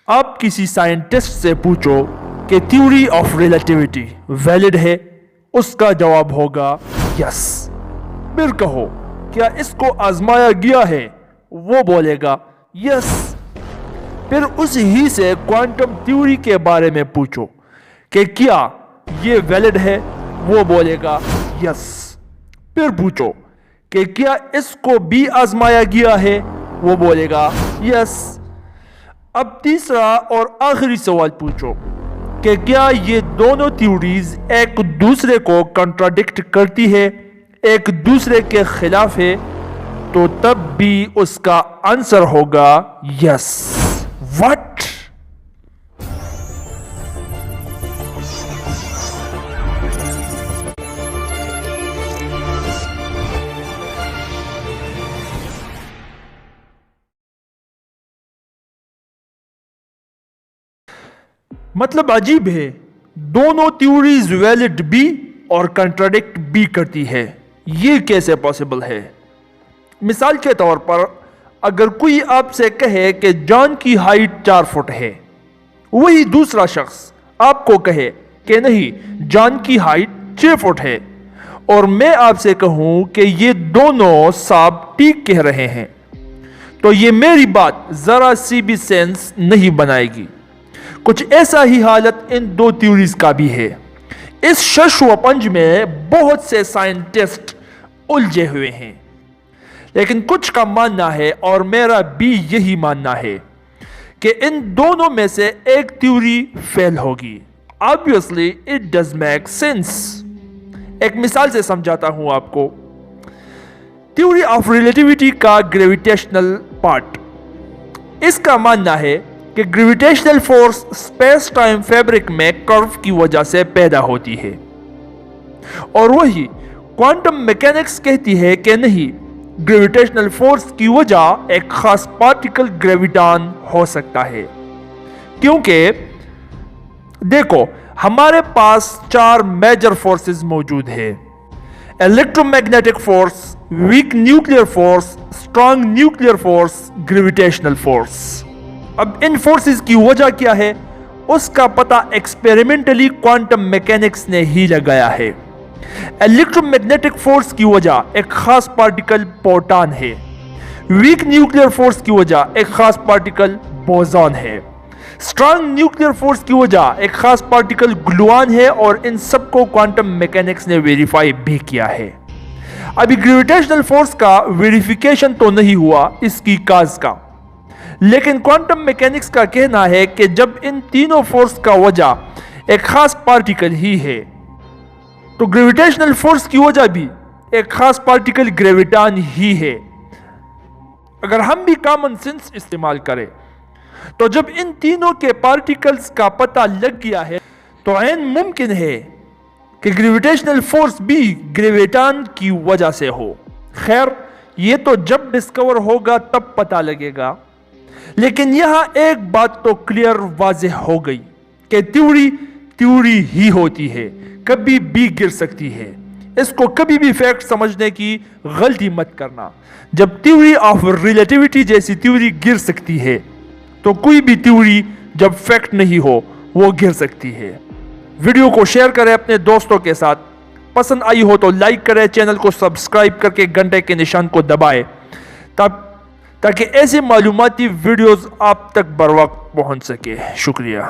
آپ کسی سائنٹسٹ سے پوچھو کہ تھیوری آف ریلیٹیوٹی ویلڈ ہے، اس کا جواب ہوگا یس۔ پھر کہو کیا اس کو آزمایا گیا ہے، وہ بولے گا یس۔ پھر اس ہی سے کوانٹم تھیوری کے بارے میں پوچھو کہ کیا یہ ویلڈ ہے، وہ بولے گا یس۔ پھر پوچھو کہ کیا اس کو بھی آزمایا گیا ہے، وہ بولے گا یس۔ اب تیسرا اور آخری سوال پوچھو کہ کیا یہ دونوں تھیوریز ایک دوسرے کو کنٹراڈکٹ کرتی ہے، ایک دوسرے کے خلاف ہے، تو تب بھی اس کا آنسر ہوگا یس۔ واٹ؟ مطلب عجیب ہے، دونوں تھیوریز ویلڈ بھی اور کنٹراڈکٹ بھی کرتی ہے، یہ کیسے پاسبل ہے؟ مثال کے طور پر اگر کوئی آپ سے کہے کہ جان کی ہائٹ 4 فٹ ہے، وہی دوسرا شخص آپ کو کہے کہ نہیں، جان کی ہائٹ 6 فٹ ہے، اور میں آپ سے کہوں کہ یہ دونوں صاحب ٹھیک کہہ رہے ہیں، تو یہ میری بات ذرا سی بھی سینس نہیں بنائے گی۔ کچھ ایسا ہی حالت ان دو تھیوریز کا بھی ہے۔ اس شش و پنج میں بہت سے سائنٹسٹ الجھے ہوئے ہیں، لیکن کچھ کا ماننا ہے، اور میرا بھی یہی ماننا ہے، کہ ان دونوں میں سے ایک تھیوری فیل ہوگی۔ Obviously it does make sense۔ ایک مثال سے سمجھاتا ہوں آپ کو۔ تھیوری آف ریلیٹیوٹی کا گریویٹیشنل پارٹ، اس کا ماننا ہے کہ gravitational force space time fabric میں کرو کی وجہ سے پیدا ہوتی ہے، اور وہی کوانٹم میکینکس کہتی ہے کہ نہیں، گریویٹیشنل فورس کی وجہ ایک خاص پارٹیکل گریویٹان ہو سکتا ہے۔ کیونکہ دیکھو، ہمارے پاس 4 میجر فورسز موجود ہیں: electromagnetic force, weak nuclear force, strong nuclear force, gravitational force. اب ان فورسز کی وجہ کیا ہے، اس کا پتہ ایکسپیریمنٹلی کوانٹم میکینکس نے ہی لگایا ہے۔ الیکٹرو میگنیٹک فورس کی وجہ ایک خاص پارٹیکل پروٹون ہے، ویک نیوکلیئر فورس کی وجہ ایک خاص پارٹیکل بوزون ہے، اسٹرانگ نیوکلیئر فورس کی وجہ ایک خاص پارٹیکل گلوان ہے، اور ان سب کو کوانٹم میکینکس نے ویریفائی بھی کیا ہے۔ ابھی گریویٹیشنل فورس کا ویریفیکیشن تو نہیں ہوا اس کی کاز کا، لیکن کوانٹم میکینکس کا کہنا ہے کہ جب ان تینوں فورس کا وجہ ایک خاص پارٹیکل ہی ہے، تو گریویٹیشنل فورس کی وجہ بھی ایک خاص پارٹیکل گریویٹان ہی ہے۔ اگر ہم بھی کامن سینس استعمال کریں تو جب ان تینوں کے پارٹیکلز کا پتہ لگ گیا ہے، تو عین ممکن ہے کہ گریویٹیشنل فورس بھی گریویٹان کی وجہ سے ہو۔ خیر، یہ تو جب ڈسکور ہوگا تب پتہ لگے گا، لیکن یہاں ایک بات تو کلیئر واضح ہو گئی کہ تھیوری ہی ہوتی ہے، کبھی بھی گر سکتی ہے۔ اس کو کبھی بھی فیکٹ سمجھنے کی غلطی مت کرنا۔ جب تھیوری آف ریلیٹیوٹی جیسی تھیوری گر سکتی ہے، تو کوئی بھی تھیوری جب فیکٹ نہیں ہو وہ گر سکتی ہے۔ ویڈیو کو شیئر کریں اپنے دوستوں کے ساتھ، پسند آئی ہو تو لائک کریں، چینل کو سبسکرائب کر کے گھنٹے کے نشان کو دبائیں تاکہ ایسے معلوماتی ویڈیوز آپ تک بر وقت پہنچ سکے۔ شکریہ۔